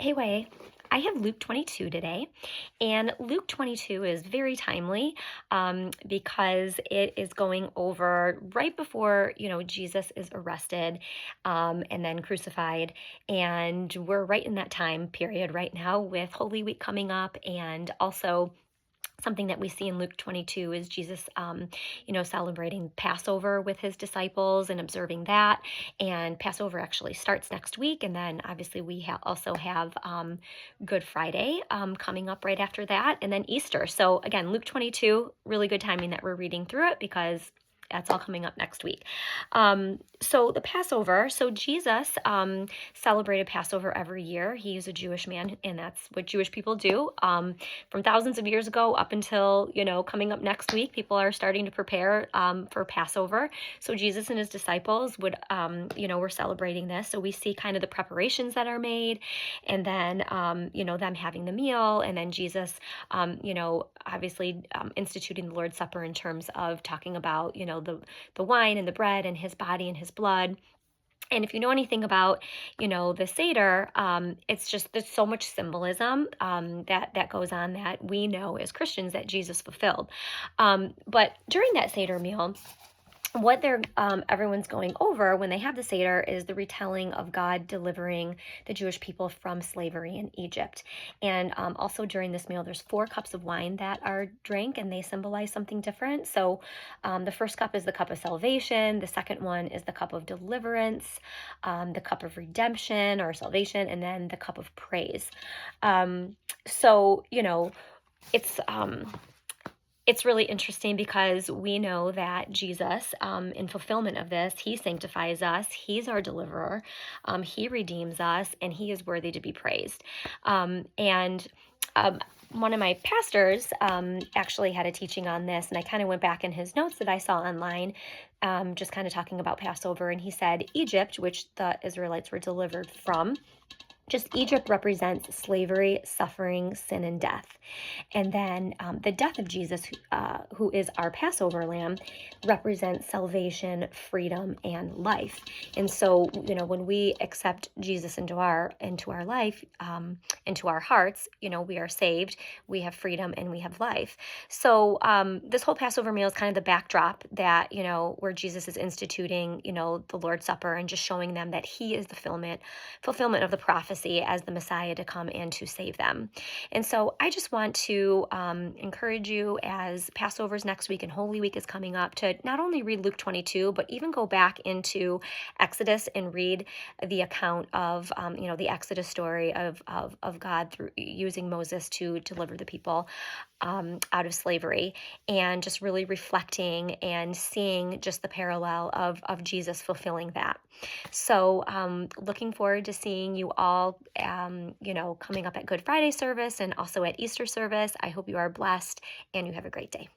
Hey, Way. I have Luke 22 today, and Luke 22 is very timely because it is going over right before, Jesus is arrested and then crucified. And we're right in that time period right now with Holy Week coming up, and also something that we see in Luke 22 is Jesus, celebrating Passover with his disciples and observing that. And Passover actually starts next week. And then obviously we also have Good Friday coming up right after that, and then Easter. So again, Luke 22, really good timing that we're reading through it because that's all coming up next week. So the Passover, so Jesus celebrated Passover every year. He's a Jewish man, and that's what Jewish people do. From thousands of years ago up until, coming up next week, people are starting to prepare for Passover. So Jesus and his disciples were celebrating this. So we see kind of the preparations that are made, and then, them having the meal, and then Jesus, obviously instituting the Lord's Supper in terms of talking about, the wine and the bread and his body and his blood. And if you know anything about, the Seder, it's just there's so much symbolism that goes on that we know as Christians that Jesus fulfilled. But during that Seder meal, what everyone's going over when they have the Seder is the retelling of God delivering the Jewish people from slavery in Egypt. And also during this meal, there's 4 cups of wine that are drank, and they symbolize something different. So the first cup is the cup of salvation. The second one is the cup of deliverance, the cup of redemption or salvation, and then the cup of praise. So, it's it's really interesting because we know that Jesus, in fulfillment of this, he sanctifies us, he's our deliverer, he redeems us, and he is worthy to be praised. And one of my pastors actually had a teaching on this, and I kind of went back in his notes that I saw online, just kind of talking about Passover, and he said Egypt, which the Israelites were delivered from, just Egypt represents slavery, suffering, sin, and death. And then the death of Jesus, who is our Passover lamb, represents salvation, freedom, and life. And so, when we accept Jesus into our life, into our hearts, we are saved, we have freedom, and we have life. So this whole Passover meal is kind of the backdrop that, where Jesus is instituting, the Lord's Supper and just showing them that he is the fulfillment of the prophecy as the Messiah to come and to save them. And so I just want to encourage you, as Passover's next week and Holy Week is coming up, to not only read Luke 22, but even go back into Exodus and read the account of, the Exodus story of God through using Moses to deliver the people out of slavery, and just really reflecting and seeing just the parallel of Jesus fulfilling that. So looking forward to seeing you all, coming up at Good Friday service and also at Easter service. I hope you are blessed and you have a great day.